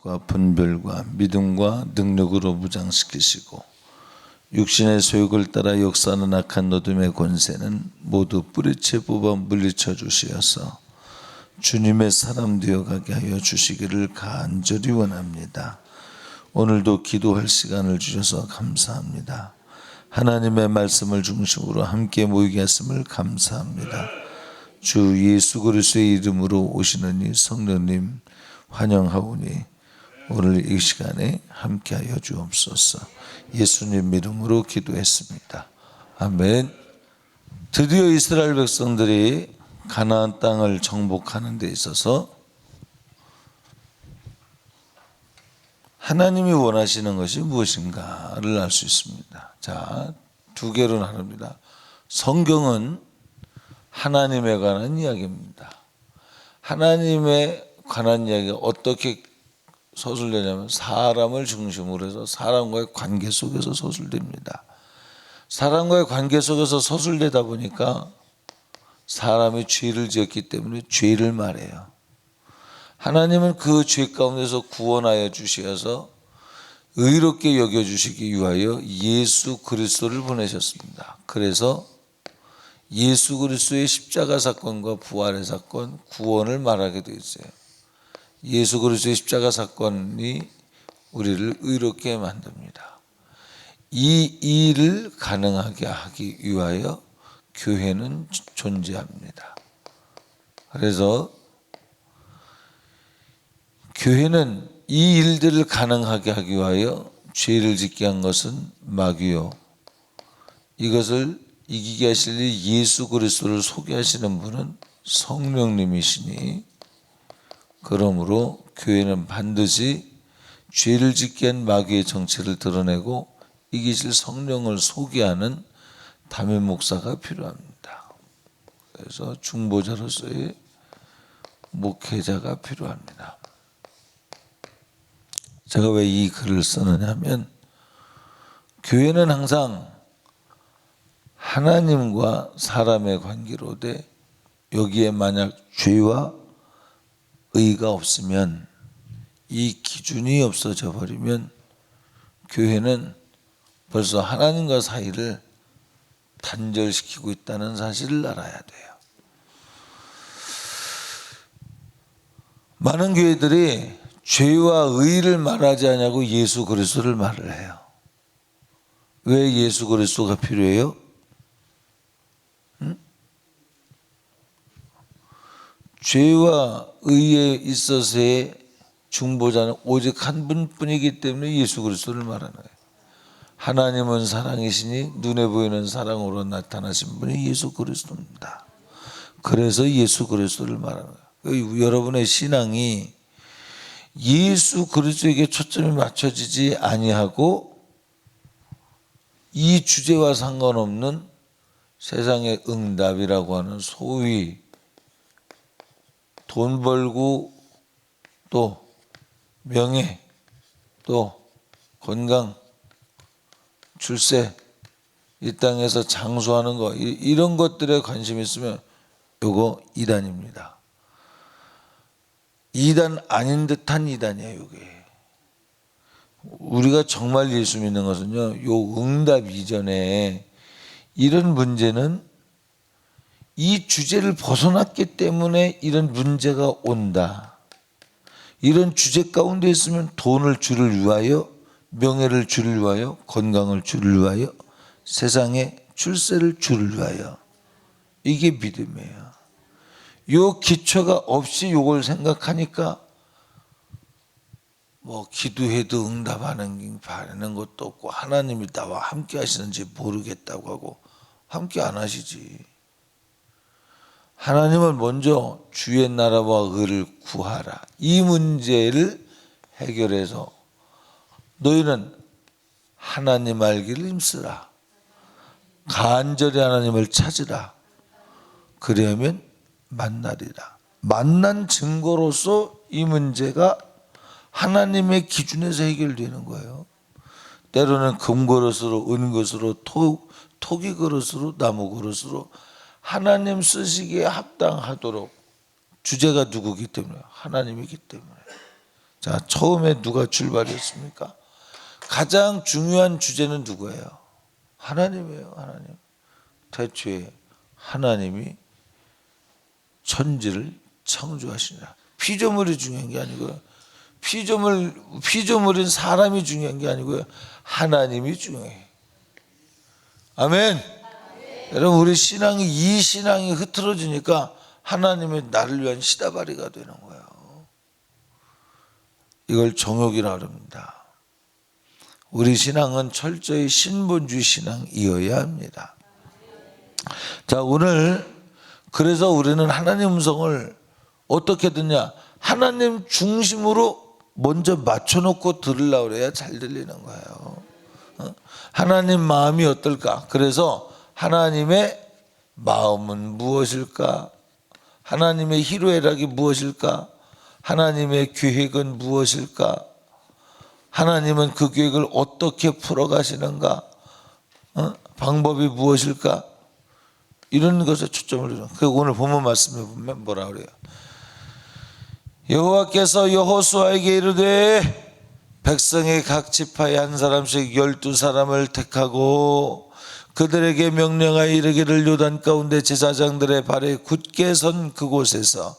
지식과 분별과 믿음과 능력으로 무장시키시고 육신의 소욕을 따라 역사하는 악한 어둠의 권세는 모두 뿌리채 뽑아 물리쳐 주시어서 주님의 사람 되어가게 하여 주시기를 간절히 원합니다. 오늘도 기도할 시간을 주셔서 감사합니다. 하나님의 말씀을 중심으로 함께 모이게 했음을 감사합니다. 주 예수 그리스도의 이름으로 오시는 이 성령님 환영하오니 오늘 이 시간에 함께하여 주옵소서. 예수님 이름으로 기도했습니다. 아멘. 드디어 이스라엘 백성들이 가나안 땅을 정복하는 데 있어서 하나님이 원하시는 것이 무엇인가를 알 수 있습니다. 자, 두 개로 나눕니다. 성경은 하나님에 관한 이야기입니다. 하나님에 관한 이야기가 어떻게 서술되냐면 사람을 중심으로 해서 사람과의 관계 속에서 서술됩니다. 사람과의 관계 속에서 서술되다 보니까 사람이 죄를 지었기 때문에 죄를 말해요. 하나님은 그 죄 가운데서 구원하여 주시어서 의롭게 여겨주시기 위하여 예수 그리스도를 보내셨습니다. 그래서 예수 그리스도의 십자가 사건과 부활의 사건, 구원을 말하게 되어 있어요. 예수 그리스도의 십자가 사건이 우리를 의롭게 만듭니다. 이 일을 가능하게 하기 위하여 교회는 존재합니다. 그래서 교회는 이 일들을 가능하게 하기 위하여 죄를 짓게 한 것은 마귀요, 이것을 이기게 하실 예수 그리스도를 소개하시는 분은 성령님이시니, 그러므로 교회는 반드시 죄를 짓게 한 마귀의 정체를 드러내고 이기실 성령을 소개하는 담임 목사가 필요합니다. 그래서 중보자로서의 목회자가 필요합니다. 제가 왜 이 글을 쓰느냐 하면, 교회는 항상 하나님과 사람의 관계로 돼 여기에 만약 죄와 의가 없으면, 이 기준이 없어져 버리면 교회는 벌써 하나님과 사이를 단절시키고 있다는 사실을 알아야 돼요. 많은 교회들이 죄와 의를 말하지 않냐고 예수 그리스도를 말을 해요. 왜 예수 그리스도가 필요해요? 죄와 의에 있어서의 중보자는 오직 한 분뿐이기 때문에 예수 그리스도를 말하는 거예요. 하나님은 사랑이시니 눈에 보이는 사랑으로 나타나신 분이 예수 그리스도입니다. 그래서 예수 그리스도를 말하는 거예요. 여러분의 신앙이 예수 그리스도에게 초점이 맞춰지지 아니하고 이 주제와 상관없는 세상의 응답이라고 하는 소위 돈 벌고 또 명예 또 건강 출세 이 땅에서 장수하는 거, 이런 것들에 관심이 있으면 요거 이단입니다. 이단 아닌 듯한 이단이에요. 이게 우리가 정말 예수 믿는 것은요, 요 응답 이전에 이런 문제는 이 주제를 벗어났기 때문에 이런 문제가 온다. 이런 주제 가운데 있으면 돈을 주를 위하여, 명예를 주를 위하여, 건강을 주를 위하여, 세상에 출세를 주를 위하여, 이게 믿음이에요. 요 기초가 없이 요걸 생각하니까 뭐 기도해도 응답하는 바라는 것도 없고 하나님이 나와 함께 하시는지 모르겠다고 하고 함께 안 하시지. 하나님은 먼저 주의 나라와 의를 구하라. 이 문제를 해결해서 너희는 하나님 알기를 힘쓰라. 간절히 하나님을 찾으라. 그러면 만나리라. 만난 증거로서 이 문제가 하나님의 기준에서 해결되는 거예요. 때로는 금그릇으로, 은그릇으로, 토기 그릇으로, 나무 그릇으로 하나님 쓰시기에 합당하도록, 주제가 누구기 때문에? 하나님이기 때문에. 자, 처음에 누가 출발했습니까? 가장 중요한 주제는 누구예요? 하나님이에요. 하나님. 태초에 하나님이 천지를 창조하시니라. 피조물이 중요한 게 아니고요. 피조물인 사람이 중요한 게 아니고요. 하나님이 중요해요. 아멘. 여러분, 우리 이 신앙이 흐트러지니까 하나님의 나를 위한 시다바리가 되는 거예요. 이걸 정욕이라 합니다. 우리 신앙은 철저히 신본주의 신앙이어야 합니다. 자, 오늘 그래서 우리는 하나님 음성을 어떻게 듣냐? 하나님 중심으로 먼저 맞춰놓고 들으려고 그래야 잘 들리는 거예요. 하나님 마음이 어떨까? 그래서 하나님의 마음은 무엇일까? 하나님의 희로애락이 무엇일까? 하나님의 계획은 무엇일까? 하나님은 그 계획을 어떻게 풀어가시는가? 방법이 무엇일까? 이런 것에 초점을 두는. 그 오늘 본문 말씀에 보면 뭐라 그래요? 여호와께서 여호수아에게 이르되 백성의 각 지파에 한 사람씩 12사람을 택하고 그들에게 명령하여 이르기를 요단 가운데 제사장들의 발에 굳게 선 그곳에서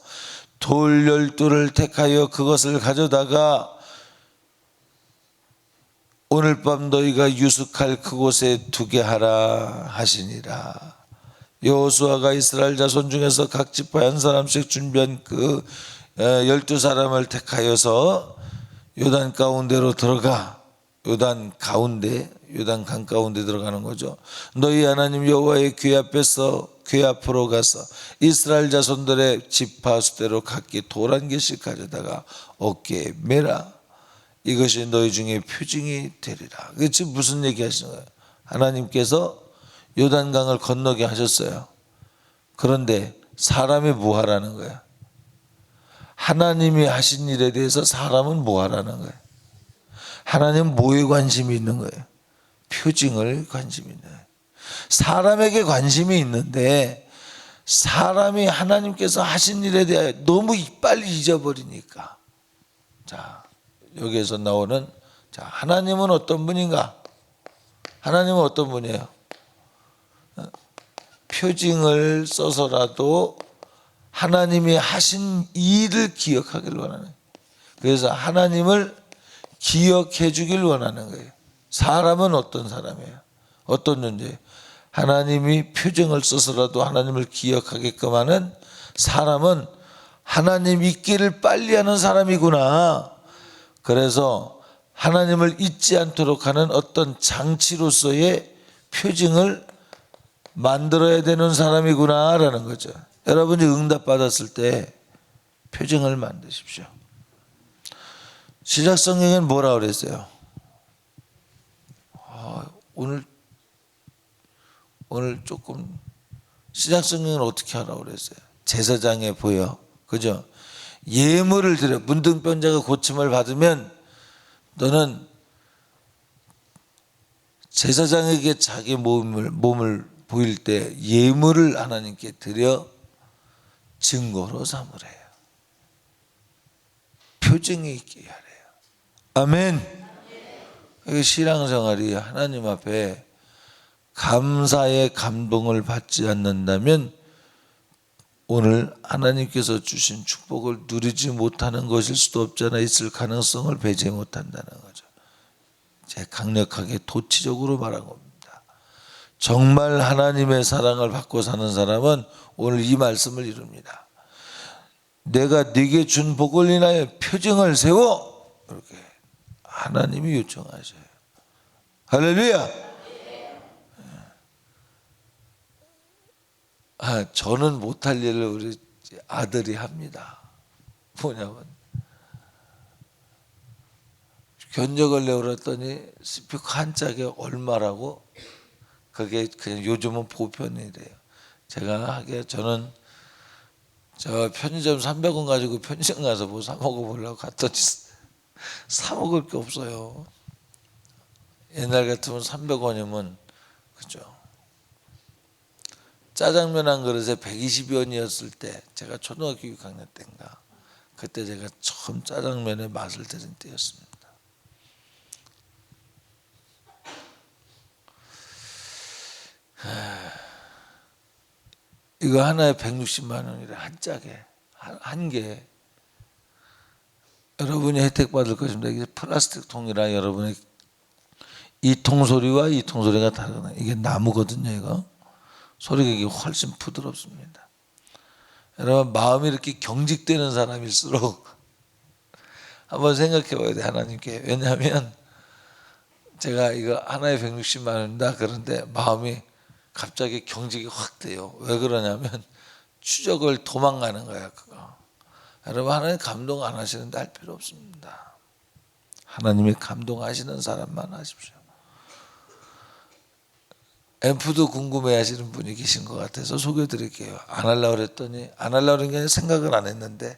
돌 12를 택하여 그것을 가져다가 오늘 밤 너희가 유숙할 그곳에 두게 하라 하시니라. 여호수아가 이스라엘 자손 중에서 각 지파에 한 사람씩 준비한 그 12사람을 택하여서 요단 가운데로 들어가. 요단 강 가운데 들어가는 거죠. 너희 하나님 여호와의 궤 앞으로 가서 이스라엘 자손들의 지파 수대로 각기 돌 한 개씩 가져다가 어깨에 매라. 이것이 너희 중에 표징이 되리라. 그게 지금 무슨 얘기 하시는 거예요? 하나님께서 요단강을 건너게 하셨어요. 그런데 사람이 뭐 하라는 거예요? 하나님이 하신 일에 대해서 사람은 뭐 하라는 거예요? 하나님은 뭐에 관심이 있는 거예요? 표징을 관심이 있는 거예요. 사람에게 관심이 있는데 사람이 하나님께서 하신 일에 대하여 너무 빨리 잊어버리니까. 자, 여기에서 나오는, 자, 하나님은 어떤 분인가? 하나님은 어떤 분이에요? 표징을 써서라도 하나님이 하신 일을 기억하길 원하는 거예요. 그래서 하나님을 기억해 주길 원하는 거예요. 사람은 어떤 사람이에요? 어떤 존재예요? 하나님이 표징을 써서라도 하나님을 기억하게끔 하는 사람은 하나님 잊기를 빨리 하는 사람이구나. 그래서 하나님을 잊지 않도록 하는 어떤 장치로서의 표징을 만들어야 되는 사람이구나라는 거죠. 여러분이 응답 받았을 때 표징을 만드십시오. 시작 성경에는 뭐라 그랬어요? 오늘 조금 시작 성경은 어떻게 하라고 그랬어요? 제사장에 보여, 그죠? 예물을 드려. 문둥병자가 고침을 받으면 너는 제사장에게 자기 몸을 보일 때 예물을 하나님께 드려 증거로 삼으래요. 표징이 있게 하래요. 아멘. 신앙생활이 하나님 앞에 감사의 감동을 받지 않는다면 오늘 하나님께서 주신 축복을 누리지 못하는 것일 수도 없잖아. 있을 가능성을 배제 못한다는 거죠. 제가 강력하게 도치적으로 말한 겁니다. 정말 하나님의 사랑을 받고 사는 사람은 오늘 이 말씀을 이룹니다. 내가 네게 준 복을 인하여 표징을 세워. 이렇게 하나님이 요청하셔요. 할렐루야. 저는 못할 일을 우리 아들이 합니다. 뭐냐면 견적을 내고 그랬더니 스피커 한 짝에 얼마라고. 그게 그냥 요즘은 보편이래요. 제가 하기에 저는 저 편의점 300원 가지고 편의점 가서 뭐 사 먹어보려고 갔더니 사 먹을 게 없어요. 옛날 같으면 300원이면 그죠. 짜장면 한 그릇에 120원이었을 때 제가 초등학교 6학년 때인가 그때 제가 처음 짜장면의 맛을 들은 때였습니다. 이거 하나에 160만 원이래. 한 짝에 한 개. 여러분이 혜택 받을 것입니다. 이게 플라스틱 통이라 여러분의 이 통소리와 이 통소리가 다르거든요. 이게 나무거든요. 이거 소리가 이게 훨씬 부드럽습니다. 여러분 마음이 이렇게 경직되는 사람일수록 한번 생각해 봐야 돼. 하나님께. 왜냐하면 제가 이거 하나에 160만 원이다 그런데 마음이 갑자기 경직이 확 돼요. 왜 그러냐면 추적을 도망가는 거야 그거. 여러분 하나님 감동 안 하시는데 할 필요 없습니다. 하나님이 감동하시는 사람만 하십시오. 앰프도 궁금해하시는 분이 계신 것 같아서 소개해드릴게요. 안 하려고 그랬더니 안 하려고 그런 게 아니라 생각을 안 했는데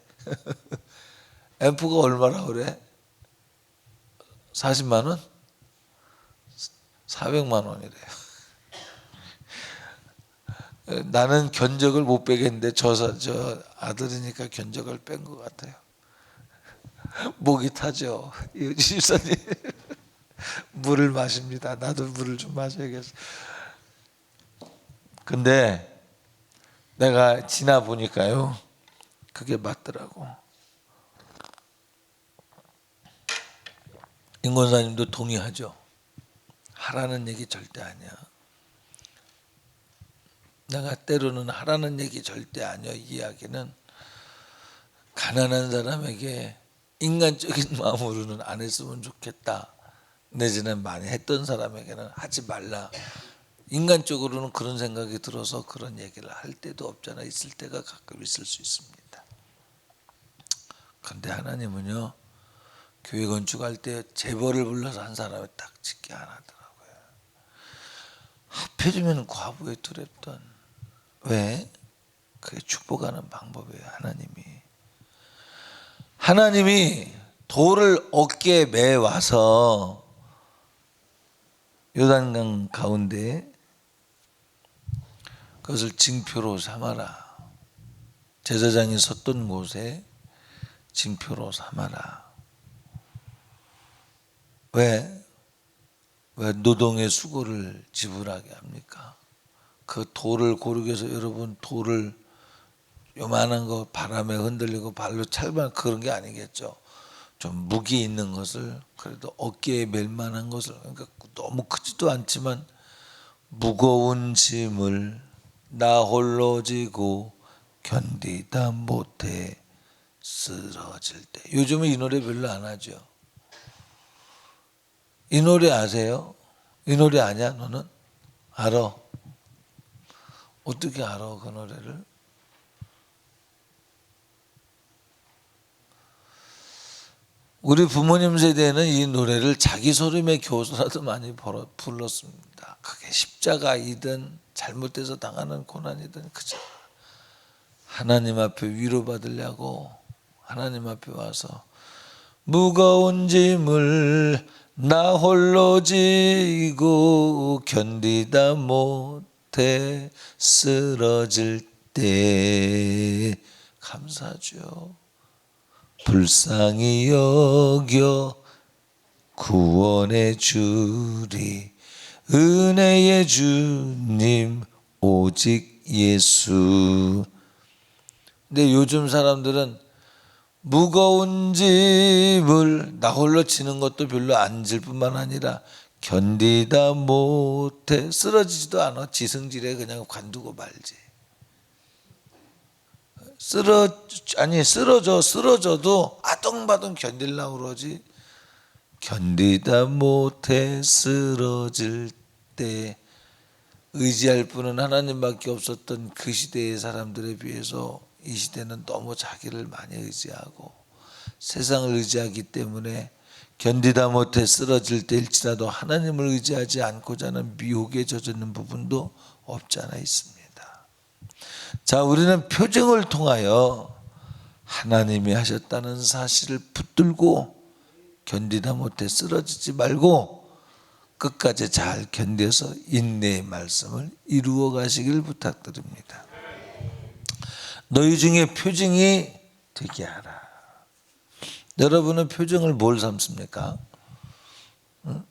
앰프가 얼마나 그래? 40만 원? 400만 원이래요. 나는 견적을 못 빼겠는데 저 아들이니까 견적을 뺀 것 같아요. 목이 타죠. 이 집사님 물을 마십니다. 나도 물을 좀 마셔야겠어. 근데 내가 지나 보니까요 그게 맞더라고. 임 권사님도 동의하죠. 하라는 얘기 절대 아니야. 내가 때로는 하라는 얘기 절대 아니야. 이야기는 가난한 사람에게 인간적인 마음으로는 안 했으면 좋겠다. 내지는 많이 했던 사람에게는 하지 말라. 인간적으로는 그런 생각이 들어서 그런 얘기를 할 때도 없잖아. 있을 때가 가끔 있을 수 있습니다. 그런데 하나님은요 교회 건축할 때 재벌을 불러서 한 사람을 딱 짓게 안 하더라고요. 합해주면 과부에 두렵던. 왜? 그게 축복하는 방법이에요. 하나님이 돌을 어깨에 매와서 요단강 가운데 그것을 징표로 삼아라. 제사장이 섰던 곳에 징표로 삼아라. 왜 노동의 수고를 지불하게 합니까? 그 돌을 고르게 해서 여러분 돌을 요만한 거 바람에 흔들리고 발로 찰만 그런 게 아니겠죠. 좀 무게 있는 것을 그래도 어깨에 멜 만한 것을 그러니까 너무 크지도 않지만 무거운 짐을 나 홀로 지고 견디다 못해 쓰러질 때. 요즘은 이 노래 별로 안 하죠. 이 노래 아세요? 이 노래 아냐 너는? 알아? 어떻게 알아 그 노래를? 우리 부모님 세대는 이 노래를 자기 소름의 교수라도 많이 불렀습니다. 그게 십자가이든 잘못돼서 당하는 고난이든 그저 하나님 앞에 위로받으려고 하나님 앞에 와서 무거운 짐을 나 홀로 지고 견디다 못해 쓰러질 때 감사하죠. 불쌍히 여겨 구원해 주리 은혜의 주님 오직 예수. 근데 요즘 사람들은 무거운 짐을 나 홀로 지는 것도 별로 안 질 뿐만 아니라 견디다 못해 쓰러지지도 않아. 지승질에 그냥 관두고 말지. 쓰러져도 아동바동 견딜라고 그러지. 견디다 못해 쓰러질 때 의지할 분은 하나님밖에 없었던 그 시대의 사람들에 비해서 이 시대는 너무 자기를 많이 의지하고 세상을 의지하기 때문에 견디다 못해 쓰러질 때일지라도 하나님을 의지하지 않고자 하는 미혹에 젖어있는 부분도 없지 않아 있습니다. 자, 우리는 표징을 통하여 하나님이 하셨다는 사실을 붙들고 견디다 못해 쓰러지지 말고 끝까지 잘 견뎌서 인내의 말씀을 이루어 가시길 부탁드립니다. 너희 중에 표징이 되게 하라. 여러분은 표징을 뭘 삼습니까? 응?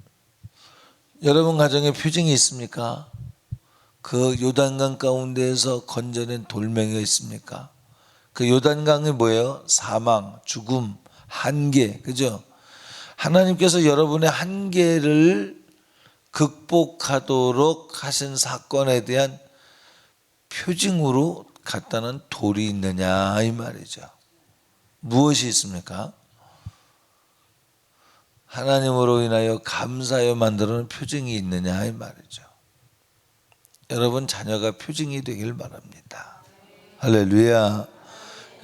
여러분 가정에 표징이 있습니까? 그 요단강 가운데에서 건져낸 돌멩이가 있습니까? 그 요단강이 뭐예요? 사망, 죽음, 한계, 그죠? 하나님께서 여러분의 한계를 극복하도록 하신 사건에 대한 표징으로 갖다는 돌이 있느냐 이 말이죠. 무엇이 있습니까? 하나님으로 인하여 감사하여 만들어놓은 표징이 있느냐 이 말이죠. 여러분 자녀가 표징이 되길 바랍니다. 할렐루야.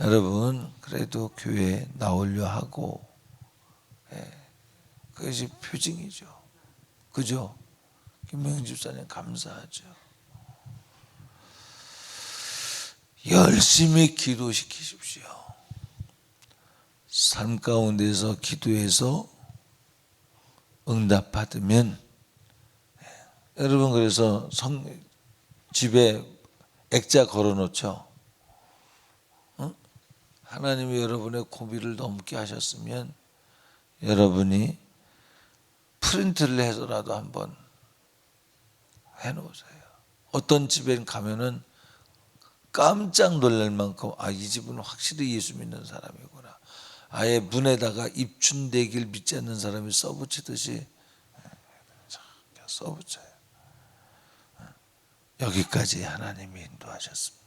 여러분 그래도 교회에 나오려 하고, 그것이 표징이죠. 그죠? 김명희 집사님 감사하죠. 열심히 기도시키십시오. 삶 가운데서 기도해서 응답받으면, 여러분 그래서 집에 액자 걸어놓죠. 하나님이 여러분의 고비를 넘게 하셨으면 여러분이 프린트를 해서라도 한번 해놓으세요. 어떤 집에 가면은 깜짝 놀랄 만큼 이 집은 확실히 예수 믿는 사람이구나. 아예 문에다가 입춘대길 믿지 않는 사람이 써붙이듯이 써붙여요. 여기까지 하나님이 인도하셨습니다.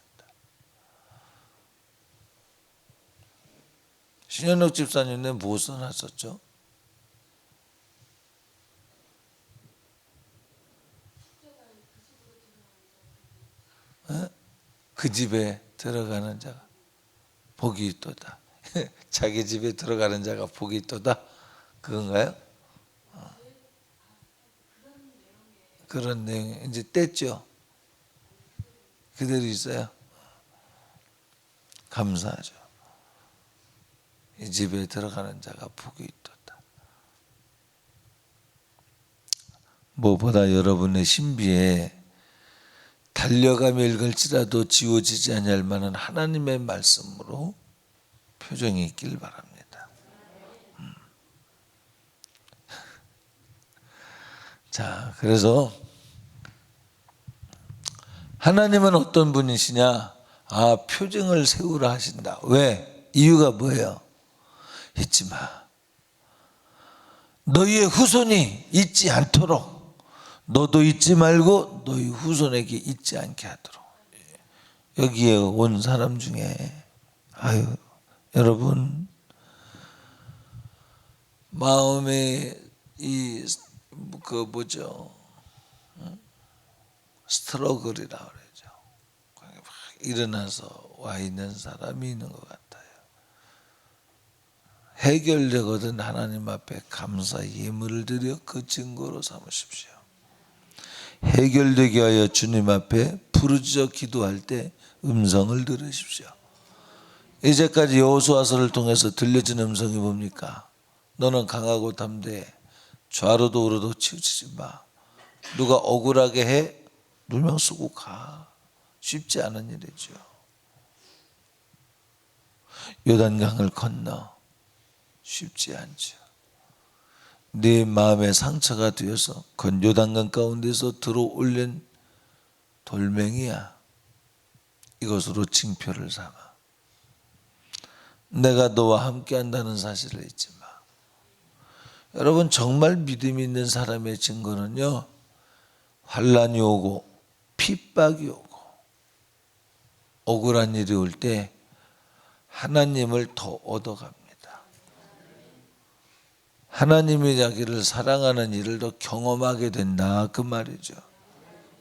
신현옥 집사님은 무엇을 하셨죠? 그 집에 들어가는 자가 복이 있도다. 자기 집에 들어가는 자가 복이 있도다. 그건가요? 그런 내용 이제 뗐죠. 그대로 있어요. 감사하죠. 이 집에 들어가는 자가 복이 있도다. 무엇보다 여러분의 신비에 달려가며 읽을지라도 지워지지 아니할 만한 하나님의 말씀으로 표정이 있길 바랍니다. 자, 그래서 하나님은 어떤 분이시냐? 표징을 세우라 하신다. 왜? 이유가 뭐예요? 잊지 마. 너희의 후손이 잊지 않도록, 너도 잊지 말고 너희 후손에게 잊지 않게 하도록. 여기에 온 사람 중에 여러분 마음에 스트러글이라 그러죠. 막 일어나서 와 있는 사람이 있는 것 같아요. 해결되거든 하나님 앞에 감사 예물을 드려 그 증거로 삼으십시오. 해결되게 하여 주님 앞에 부르짖어 기도할 때 음성을 들으십시오. 이제까지 여호수아서를 통해서 들려진 음성이 뭡니까? 너는 강하고 담대해. 좌로도 우로도 치우치지 마. 누가 억울하게 해? 누명 쓰고 가. 쉽지 않은 일이죠. 요단강을 건너. 쉽지 않죠. 네 마음의 상처가 되어서 요단강 가운데서 들어올린 돌멩이야. 이것으로 징표를 삼아. 내가 너와 함께 한다는 사실을 잊지 마. 여러분 정말 믿음이 있는 사람의 증거는요, 환난이 오고 핍박이 오고 억울한 일이 올 때 하나님을 더 얻어갑니다. 하나님의 자기를 사랑하는 일을 더 경험하게 된다 그 말이죠.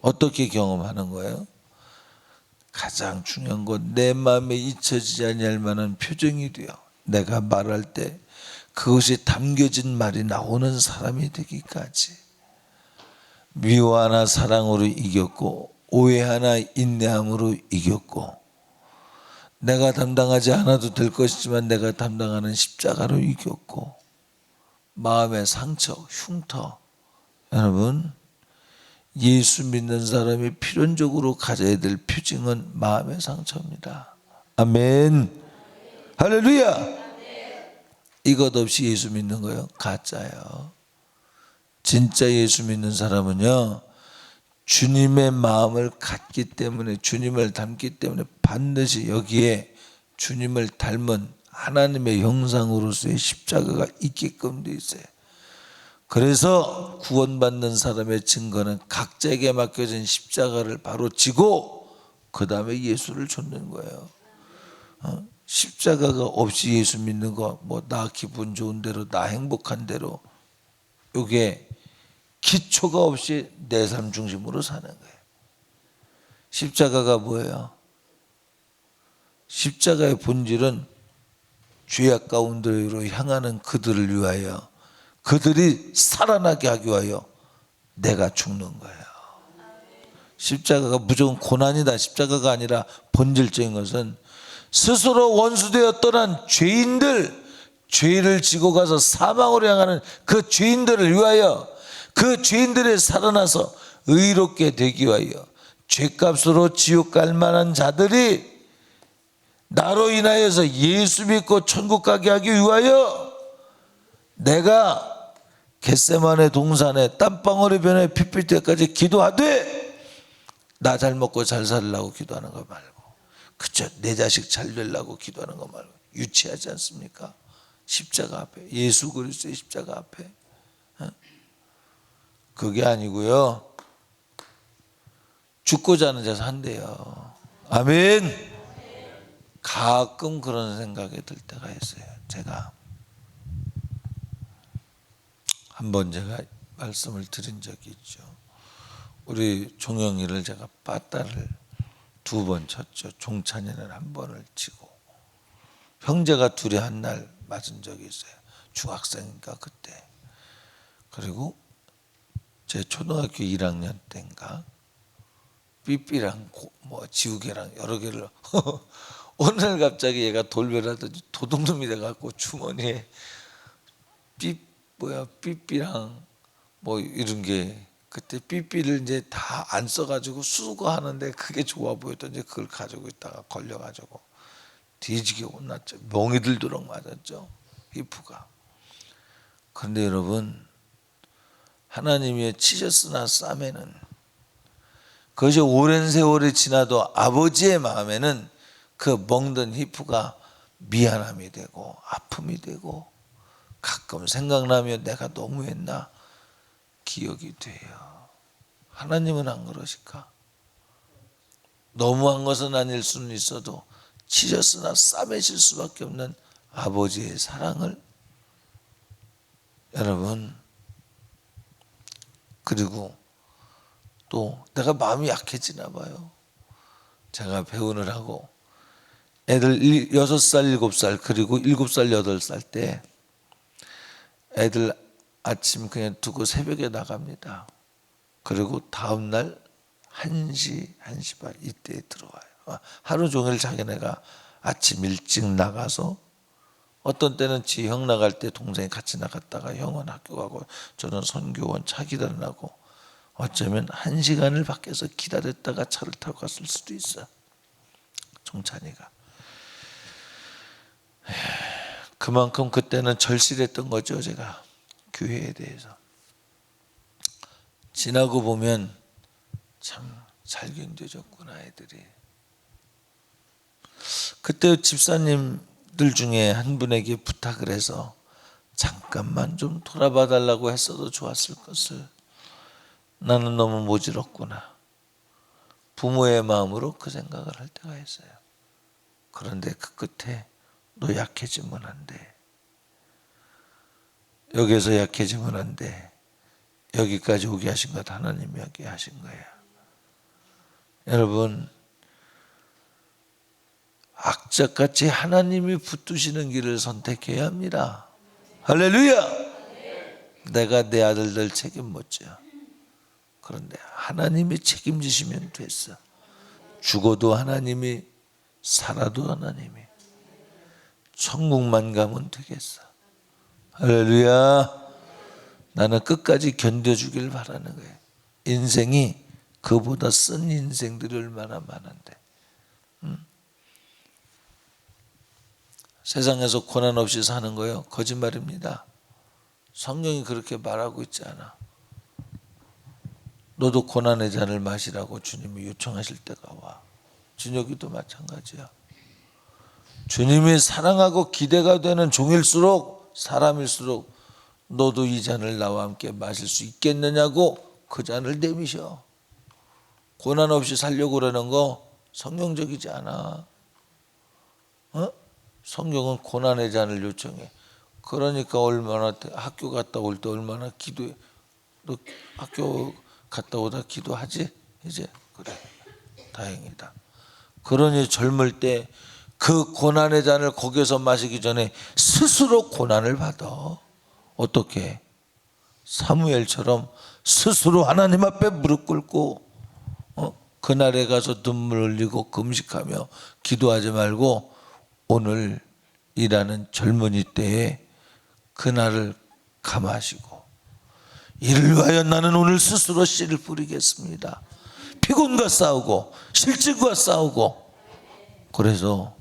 어떻게 경험하는 거예요? 가장 중요한 건 내 마음에 잊혀지지 아니할 만한 표정이 되어 내가 말할 때 그것이 담겨진 말이 나오는 사람이 되기까지. 미워 하나 사랑으로 이겼고 오해 하나 인내함으로 이겼고, 내가 담당하지 않아도 될 것이지만 내가 담당하는 십자가로 이겼고, 마음의 상처, 흉터. 여러분 예수 믿는 사람이 필연적으로 가져야 될 표징은 마음의 상처입니다. 아멘. 할렐루야. 이것 없이 예수 믿는 거요? 가짜예요. 진짜 예수 믿는 사람은요, 주님의 마음을 갖기 때문에, 주님을 닮기 때문에 반드시 여기에 주님을 닮은 하나님의 형상으로서의 십자가가 있게끔 돼 있어요. 그래서 구원받는 사람의 증거는 각자에게 맡겨진 십자가를 바로 지고 그 다음에 예수를 좇는 거예요. 십자가가 없이 예수 믿는 거, 뭐 나 기분 좋은 대로, 나 행복한 대로, 이게 기초가 없이 내 삶 중심으로 사는 거예요. 십자가가 뭐예요? 십자가의 본질은 죄악 가운데로 향하는 그들을 위하여, 그들이 살아나게 하기 위하여 내가 죽는 거예요. 십자가가 무조건 고난이다, 십자가가 아니라 본질적인 것은 스스로 원수되어 떠난 죄인들, 죄를 지고 가서 사망으로 향하는 그 죄인들을 위하여, 그 죄인들이 살아나서 의롭게 되기 위하여, 죄값으로 지옥 갈 만한 자들이 나로 인하여서 예수 믿고 천국 가게 하기 위하여 내가 겟세마네 동산에 땀방울이 변해 핏빛 때까지 기도하되, 나 잘 먹고 잘 살려고 기도하는 거 말고, 그쵸, 내 자식 잘 되려고 기도하는 거 말고, 유치하지 않습니까? 십자가 앞에, 예수 그리스도의 십자가 앞에. 그게 아니고요, 죽고자 하는 자서 한대요. 아멘. 가끔 그런 생각이 들 때가 있어요. 제가 한번 제가 말씀을 드린 적이 있죠. 우리 종영이를 제가 빠따를 2번 쳤죠. 종찬이는 1번을 치고, 형제가 둘이 한 날 맞은 적이 있어요. 중학생인가 그때. 그리고 제 초등학교 1학년 때인가 삐삐랑 뭐 지우개랑 여러 개를 오늘 갑자기 얘가 돌변하더니 도둑놈이 돼갖고 주머니에 삐삐랑 뭐 이런 게, 그때 삐삐를 이제 다 안 써가지고 수거하는데 그게 좋아 보였던지 그걸 가지고 있다가 걸려가지고 뒤지게 혼났죠. 멍이들도록 맞았죠, 히프가. 그런데 여러분, 하나님이 치셨으나 싸매는, 그것이 오랜 세월이 지나도 아버지의 마음에는 그 멍든 히프가 미안함이 되고 아픔이 되고, 가끔 생각나면 내가 너무했나 기억이 돼요. 하나님은 안 그러실까? 너무한 것은 아닐 수는 있어도 치셨으나 싸매실 수밖에 없는 아버지의 사랑을, 여러분, 그리고 또 내가 마음이 약해지나 봐요. 제가 배우느라고 애들 6살, 7살, 그리고 7살, 8살 때 애들 아침 그냥 두고 새벽에 나갑니다. 그리고 다음날 1시, 1시 반 이때 들어와요. 하루 종일 자기네가 아침 일찍 나가서, 어떤 때는 지 형 나갈 때 동생이 같이 나갔다가 형은 학교 가고 저는 선교원 차 기다리라고, 어쩌면 1시간을 밖에서 기다렸다가 차를 타고 갔을 수도 있어, 종찬이가. 그만큼 그때는 절실했던 거죠, 제가 교회에 대해서. 지나고 보면 참 잘 견뎌졌구나 애들이. 그때 집사님들 중에 한 분에게 부탁을 해서 잠깐만 좀 돌아봐 달라고 했어도 좋았을 것을, 나는 너무 모질었구나, 부모의 마음으로 그 생각을 할 때가 있어요. 그런데 그 끝에 너 약해지면 안 돼, 여기서 약해지면 안 돼, 여기까지 오게 하신 것 하나님이 오게 하신 거야. 여러분, 악착같이 하나님이 붙드시는 길을 선택해야 합니다. 할렐루야. 내가 내 아들들 책임 못 져. 그런데 하나님이 책임지시면 됐어. 죽어도 하나님이, 살아도 하나님이. 천국만 가면 되겠어. 할렐루야. 나는 끝까지 견뎌주길 바라는 거예요. 인생이 그보다 쓴 인생들이 얼마나 많은데. 세상에서 고난 없이 사는 거요? 거짓말입니다. 성경이 그렇게 말하고 있지 않아. 너도 고난의 잔을 마시라고 주님이 요청하실 때가 와. 준혁이도 마찬가지야. 주님이 사랑하고 기대가 되는 종일수록, 사람일수록 너도 이 잔을 나와 함께 마실 수 있겠느냐고 그 잔을 내미셔. 고난 없이 살려고 그러는 거 성경적이지 않아. 성경은 고난의 잔을 요청해. 그러니까 얼마나 학교 갔다 올 때 얼마나 기도해. 너 학교 갔다 오다 기도하지? 이제 그래, 다행이다. 그러니 젊을 때 그 고난의 잔을 거기서 마시기 전에 스스로 고난을 받아. 어떻게? 사무엘처럼 스스로 하나님 앞에 무릎 꿇고 그날에 가서 눈물 흘리고 금식하며 기도하지 말고 오늘 일하는 젊은이 때에 그날을 감하시고 이를 위하여 나는 오늘 스스로 씨를 뿌리겠습니다. 피곤과 싸우고 실직과 싸우고. 그래서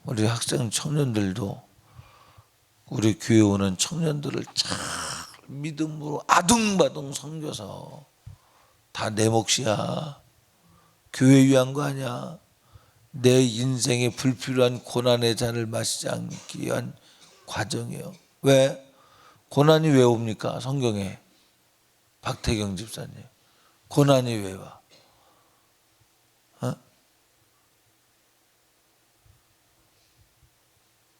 우리 학생 청년들도 우리 교회 오는 청년들을 잘 믿음으로 아둥바둥 섬겨서 다 내 몫이야. 교회 위한 거 아니야. 내 인생에 불필요한 고난의 잔을 마시지 않기 위한 과정이에요. 왜? 고난이 왜 옵니까? 성경에. 박태경 집사님, 고난이 왜 와?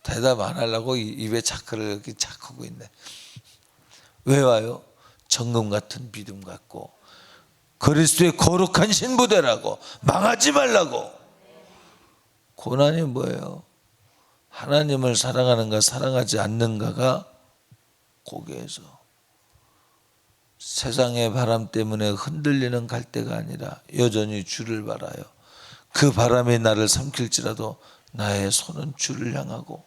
대답 안 하려고 입에 차크를 이렇게 착하고 있네. 왜 와요? 정금 같은 믿음 갖고 그리스도의 거룩한 신부되라고, 망하지 말라고. 고난이 뭐예요? 하나님을 사랑하는가 사랑하지 않는가가 고개에서 세상의 바람 때문에 흔들리는 갈대가 아니라 여전히 주를 바라요. 그 바람이 나를 삼킬지라도 나의 손은 주를 향하고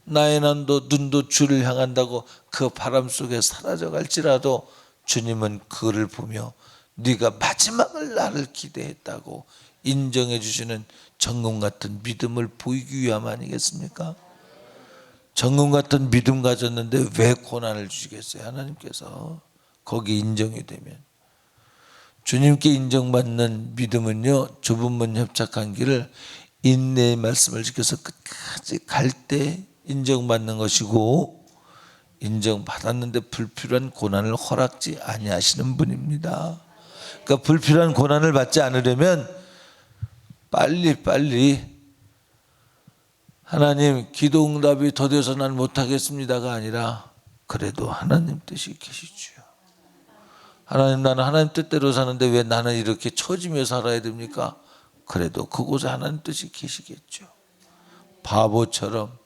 나의 눈도 주를 향한다고 그 바람 속에 사라져갈지라도 주님은 그를 보며 네가 마지막을 나를 기대했다고 인정해 주시는 정금 같은 믿음을 보이기 위함 아니겠습니까? 정금 같은 믿음 가졌는데 왜 고난을 주시겠어요? 하나님께서 거기 인정이 되면. 주님께 인정받는 믿음은요, 좁은 문 협착한 길을 인내의 말씀을 지켜서 끝까지 갈 때 인정받는 것이고, 인정받았는데 불필요한 고난을 허락지 아니하시는 분입니다. 그러니까 불필요한 고난을 받지 않으려면 빨리 하나님 기도 응답이 더뎌서 난 못하겠습니다가 아니라 그래도 하나님 뜻이 계시죠. 하나님, 나는 하나님 뜻대로 사는데 왜 나는 이렇게 처지며 살아야 됩니까? 그래도 그곳에 하나님 뜻이 계시겠죠. 바보처럼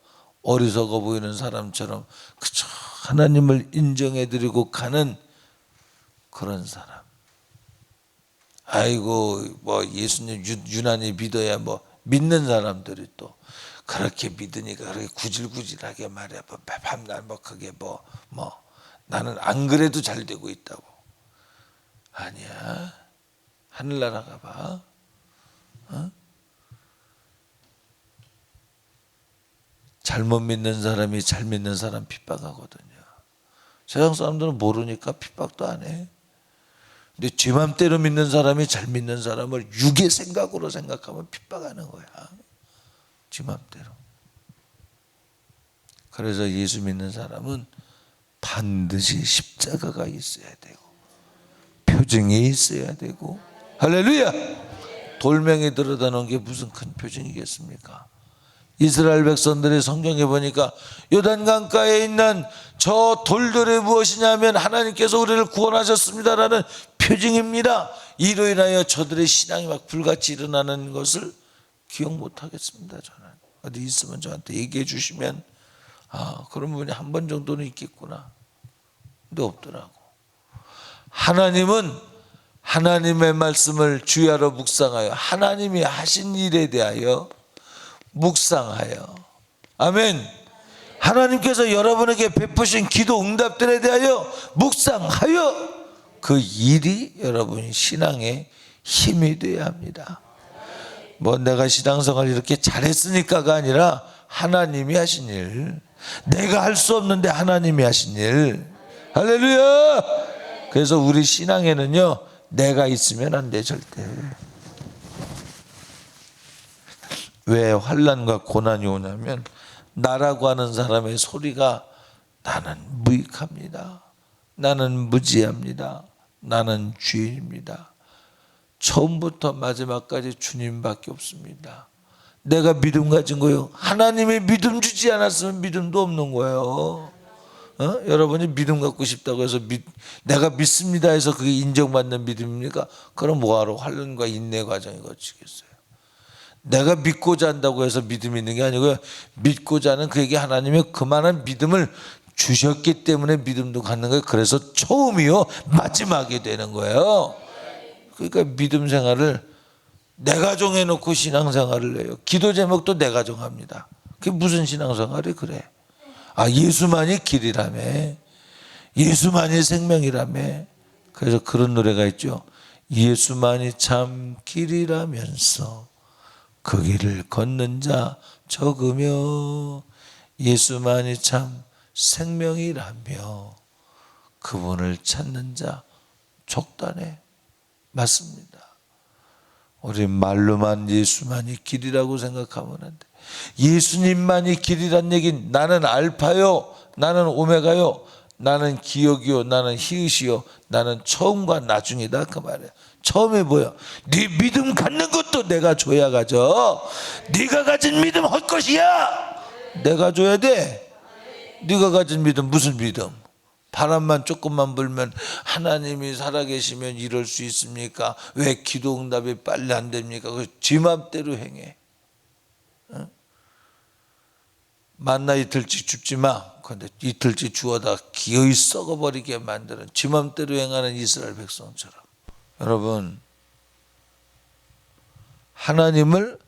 어리석어 보이는 사람처럼 그저 하나님을 인정해드리고 가는 그런 사람. 아이고 뭐 예수님 유난히 믿어야 뭐 믿는 사람들이 또 그렇게 믿으니까 그렇게 구질구질하게 말해. 뭐 밤날 뭐 그게 뭐 나는 안 그래도 잘 되고 있다고. 아니야. 하늘나라 가봐. 잘못 믿는 사람이 잘 믿는 사람 핍박하거든요. 세상 사람들은 모르니까 핍박도 안 해. 근데 지 맘대로 믿는 사람이 잘 믿는 사람을 육의 생각으로 생각하면 핍박하는 거야. 지 맘대로. 그래서 예수 믿는 사람은 반드시 십자가가 있어야 되고 표징이 있어야 되고. 할렐루야. 돌멩이 들여다 놓은 게 무슨 큰 표징이겠습니까? 이스라엘 백성들이 성경에 보니까 요단강가에 있는 저 돌들이 무엇이냐면 하나님께서 우리를 구원하셨습니다라는 표징입니다. 이로 인하여 저들의 신앙이 막 불같이 일어나는 것을 기억 못하겠습니다. 저는 어디 있으면 저한테 얘기해 주시면 그런 분이 한 번 정도는 있겠구나. 근데 없더라고. 하나님은 하나님의 말씀을 주야로 묵상하여 하나님이 하신 일에 대하여 묵상하여, 아멘. 하나님께서 여러분에게 베푸신 기도 응답들에 대하여 묵상하여 그 일이 여러분 신앙의 힘이 되어야 합니다. 뭐 내가 신앙생활 이렇게 잘했으니까가 아니라 하나님이 하신 일. 내가 할 수 없는데 하나님이 하신 일. 할렐루야. 그래서 우리 신앙에는요, 내가 있으면 안 돼, 절대. 왜 환난과 고난이 오냐면 나라고 하는 사람의 소리가 나는 무익합니다. 나는 무지합니다. 나는 죄인입니다. 처음부터 마지막까지 주님밖에 없습니다. 내가 믿음 가진 거예요. 하나님이 믿음 주지 않았으면 믿음도 없는 거예요. 여러분이 믿음 갖고 싶다고 해서 내가 믿습니다 해서 그게 인정받는 믿음입니까? 그럼 뭐하러 환난과 인내 과정이 거치겠어요. 내가 믿고자 한다고 해서 믿음이 있는 게 아니고요. 믿고자 하는 그에게 하나님이 그만한 믿음을 주셨기 때문에 믿음도 갖는 거예요. 그래서 처음이요 마지막이 되는 거예요. 그러니까 믿음 생활을 내가 정해놓고 신앙생활을 해요. 기도 제목도 내가 정합니다. 그게 무슨 신앙생활이 그래? 아, 예수만이 길이라며, 예수만이 생명이라며. 그래서 그런 노래가 있죠. 예수만이 참 길이라면서 그 길을 걷는 자 적으며, 예수만이 참 생명이라며 그분을 찾는 자 적다네. 맞습니다. 우리 말로만 예수만이 길이라고 생각하면 안 돼. 예수님만이 길이란 얘기는 나는 알파요, 나는 오메가요, 나는 기억이요, 나는 히읗이요, 나는 처음과 나중이다, 그 말이야. 처음에 뭐야? 네 믿음 갖는 것도 내가 줘야 가져. 네가 가진 믿음 헛것이야. 내가 줘야 돼. 네가 가진 믿음 무슨 믿음? 바람만 조금만 불면 하나님이 살아계시면 이럴 수 있습니까? 왜 기도 응답이 빨리 안 됩니까? 지 맘대로 행해. 만나 이틀씩 줍지 마. 그런데 이틀씩 주워다 기어이 썩어버리게 만드는 지 맘대로 행하는 이스라엘 백성처럼. 여러분, 하나님을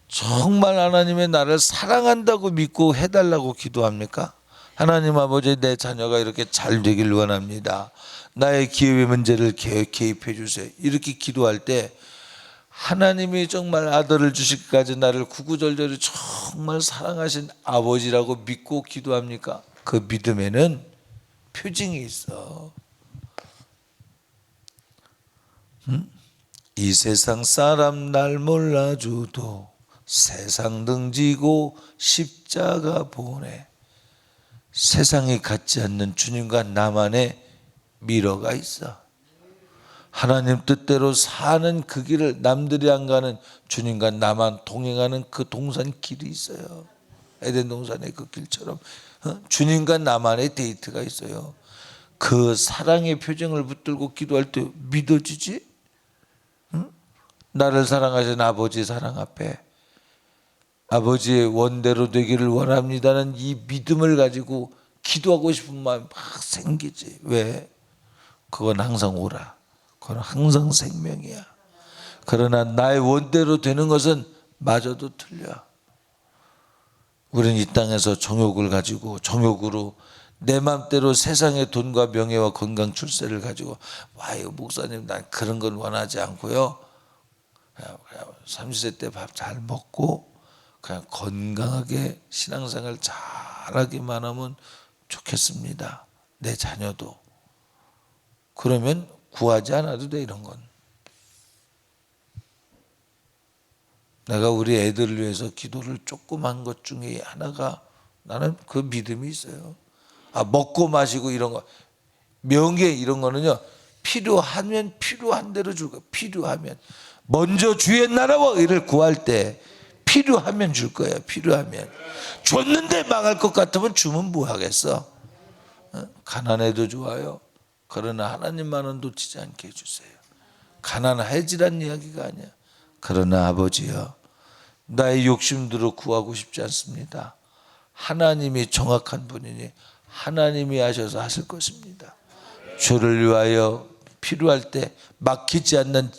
정말 하나님의 나를 사랑한다고 믿고 해달라고 기도합니까? 하나님 아버지, 내 자녀가 이렇게 잘 되길 원합니다. 나의 기업의 문제를 개입해 주세요. 이렇게 기도할 때 하나님이 정말 아들을 주시기까지 나를 구구절절히 정말 사랑하신 아버지라고 믿고 기도합니까? 그 믿음에는 표징이 있어. 이 세상 사람 날 몰라줘도 세상 등지고 십자가 보내. 세상이 갖지 않는 주님과 나만의 미러가 있어. 하나님 뜻대로 사는 그 길을 남들이 안 가는 주님과 나만 동행하는 그 동산길이 있어요. 에덴 동산의 그 길처럼 주님과 나만의 데이트가 있어요. 그 사랑의 표정을 붙들고 기도할 때 믿어지지? 나를 사랑하신 아버지 사랑 앞에 아버지의 원대로 되기를 원합니다는 이 믿음을 가지고 기도하고 싶은 마음이 막 생기지. 왜? 그건 항상 오라. 그건 항상 생명이야. 그러나 나의 원대로 되는 것은 마저도 틀려. 우리는 이 땅에서 정욕을 가지고 정욕으로 내 맘대로 세상의 돈과 명예와 건강 출세를 가지고 와요 목사님 난 그런 건 원하지 않고요. 그냥 30세 때 밥 잘 먹고 그냥 건강하게 신앙생활 잘하기만 하면 좋겠습니다. 내 자녀도. 그러면 구하지 않아도 돼. 이런 건. 내가 우리 애들을 위해서 기도를 조금 한 것 중에 하나가 나는 그 믿음이 있어요. 아, 먹고 마시고 이런 거 명예 이런 거는요 필요하면 필요한 대로 줄 거야. 필요하면 먼저 주의 나라와 의를 구할 때 필요하면 줄 거야. 필요하면. 줬는데 망할 것 같으면 주면 뭐 하겠어? 가난해도 좋아요. 그러나 하나님만은 놓치지 않게 해주세요. 가난해지란 이야기가 아니야. 그러나 아버지여 나의 욕심대로 구하고 싶지 않습니다. 하나님이 정확한 분이니 하나님이 하셔서 하실 것입니다. 주를 위하여 필요할 때 막히지 않는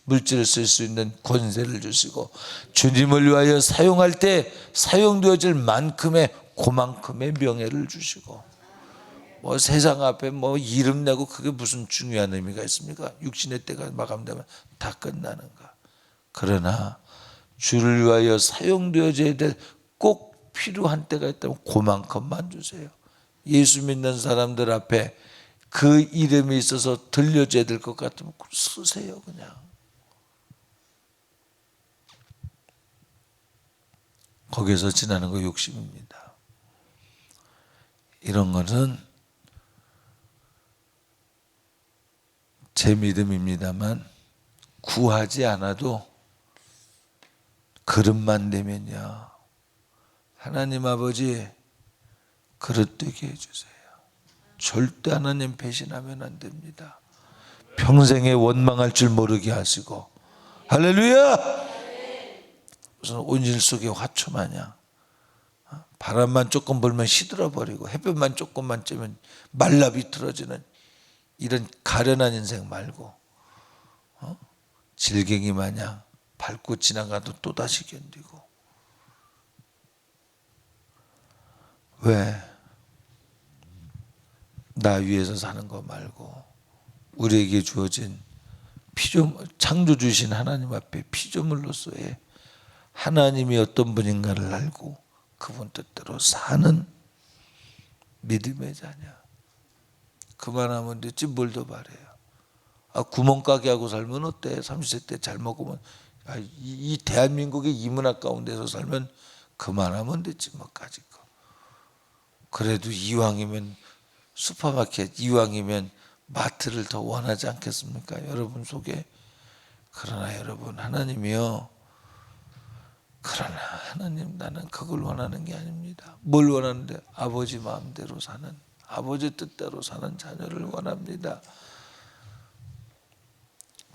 물질을 쓸 수 있는 권세를 주시고 주님을 위하여 사용할 때 사용되어질 만큼의 그만큼의 명예를 주시고 뭐 세상 앞에 뭐 이름 내고 그게 무슨 중요한 의미가 있습니까? 육신의 때가 마감되면 다 끝나는가. 그러나 주를 위하여 사용되어져야 될 꼭 필요한 때가 있다면 그만큼만 주세요. 예수 믿는 사람들 앞에 그 이름이 있어서 들려줘야 될 것 같으면 쓰세요. 그냥 거기서 지나는 거 욕심입니다. 이런 것은 제 믿음입니다만 구하지 않아도 그릇만 되면요, 하나님 아버지 그릇 되게 해주세요. 절대 하나님 배신하면 안 됩니다. 평생에 원망할 줄 모르게 하시고, 할렐루야! 무슨 온실 속의 화초 마냥 바람만 조금 불면 시들어버리고 햇볕만 조금만 쬐면 말라 비틀어지는 이런 가련한 인생 말고, 질갱이 마냥 밟고 지나가도 또다시 견디고. 왜? 나 위에서 사는 거 말고 우리에게 주어진 창조 주신 하나님 앞에 피조물로서의 하나님이 어떤 분인가를 알고 그분 뜻대로 사는 믿음의 자냐. 그만하면 됐지 뭘 더 바래요. 구멍가게 하고 살면 어때? 30세 때 잘 먹으면, 이 대한민국의 이문학 가운데서 살면 그만하면 됐지 뭐 가지 거. 그래도 이왕이면 슈퍼마켓, 이왕이면 마트를 더 원하지 않겠습니까? 여러분 속에. 그러나 여러분, 하나님이요, 그러나 하나님, 나는 그걸 원하는 게 아닙니다. 뭘 원하는데? 아버지 마음대로 사는, 아버지 뜻대로 사는 자녀를 원합니다.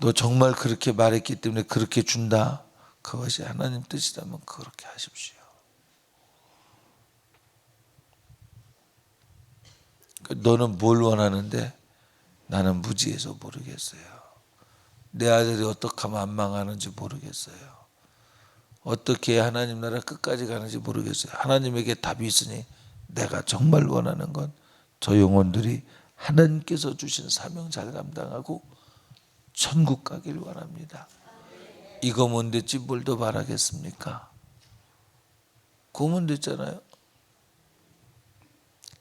너 정말 그렇게 말했기 때문에 그렇게 준다. 그것이 하나님 뜻이라면 그렇게 하십시오. 너는 뭘 원하는데? 나는 무지해서 모르겠어요. 내 아들이 어떻게 하면 안 망하는지 모르겠어요. 어떻게 하나님 나라 끝까지 가는지 모르겠어요. 하나님에게 답이 있으니 내가 정말 원하는 건 저 영혼들이 하나님께서 주신 사명 잘 감당하고 천국 가길 원합니다. 이거면 됐지 뭘 더 바라겠습니까? 그거면 됐잖아요.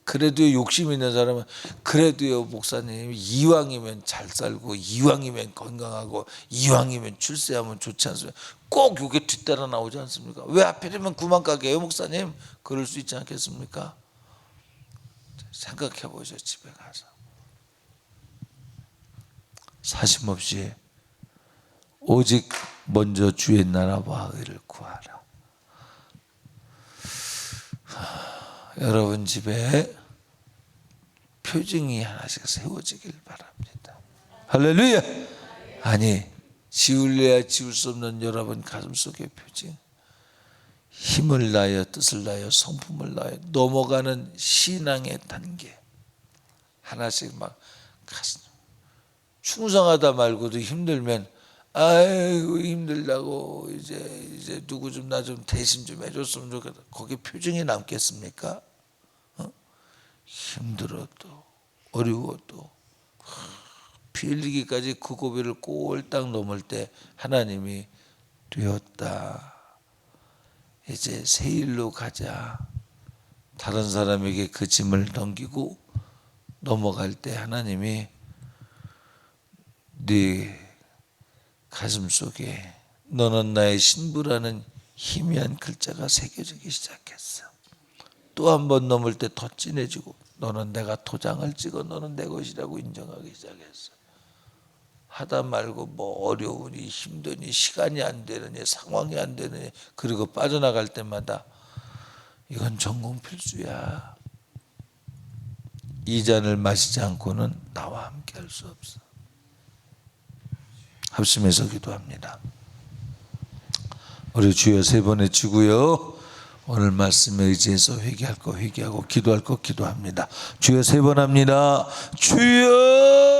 그래도요, 욕심 있는 사람은 그래도요, 목사님, 이왕이면 잘 살고 이왕이면 건강하고 이왕이면 출세하면 좋지 않습니까? 꼭 이게 뒤따라 나오지 않습니까? 왜 하필이면 구멍가게예요, 목사님? 그럴 수 있지 않겠습니까? 생각해 보죠. 집에 가서 사심 없이 오직 먼저 주의 나라와 의를 구하라. 여러분 집에 표징이 하나씩 세워지길 바랍니다. 할렐루야. 아니, 지울래야 지울 수 없는 여러분 가슴속의 표징, 힘을 다하여 뜻을 다하여 성품을 다하여 넘어가는 신앙의 단계 하나씩 막 가슴 충성하다 말고도 힘들면 아이고 힘들다고 이제 누구 좀 나 좀 대신 좀 해줬으면 좋겠다. 거기 표징이 남겠습니까? 힘들어도 어려워도 피 흘리기까지 그 고비를 꼴딱 넘을 때 하나님이 되었다. 이제 새 일로 가자. 다른 사람에게 그 짐을 넘기고 넘어갈 때 하나님이 네 가슴 속에 너는 나의 신부라는 희미한 글자가 새겨지기 시작했어. 또 한 번 넘을 때 더 진해지고 너는 내가 도장을 찍어 너는 내 것이라고 인정하기 시작했어. 하다 말고 뭐 어려우니 힘드니 시간이 안 되느니 상황이 안 되느니 그리고 빠져나갈 때마다 이건 전공 필수야. 이 잔을 마시지 않고는 나와 함께 할 수 없어. 합심해서 기도합니다. 우리 주여 세 번 외치고요, 오늘 말씀에 의지해서 회개할 거 회개하고 기도할 거 기도합니다. 주여 세 번 합니다. 주여.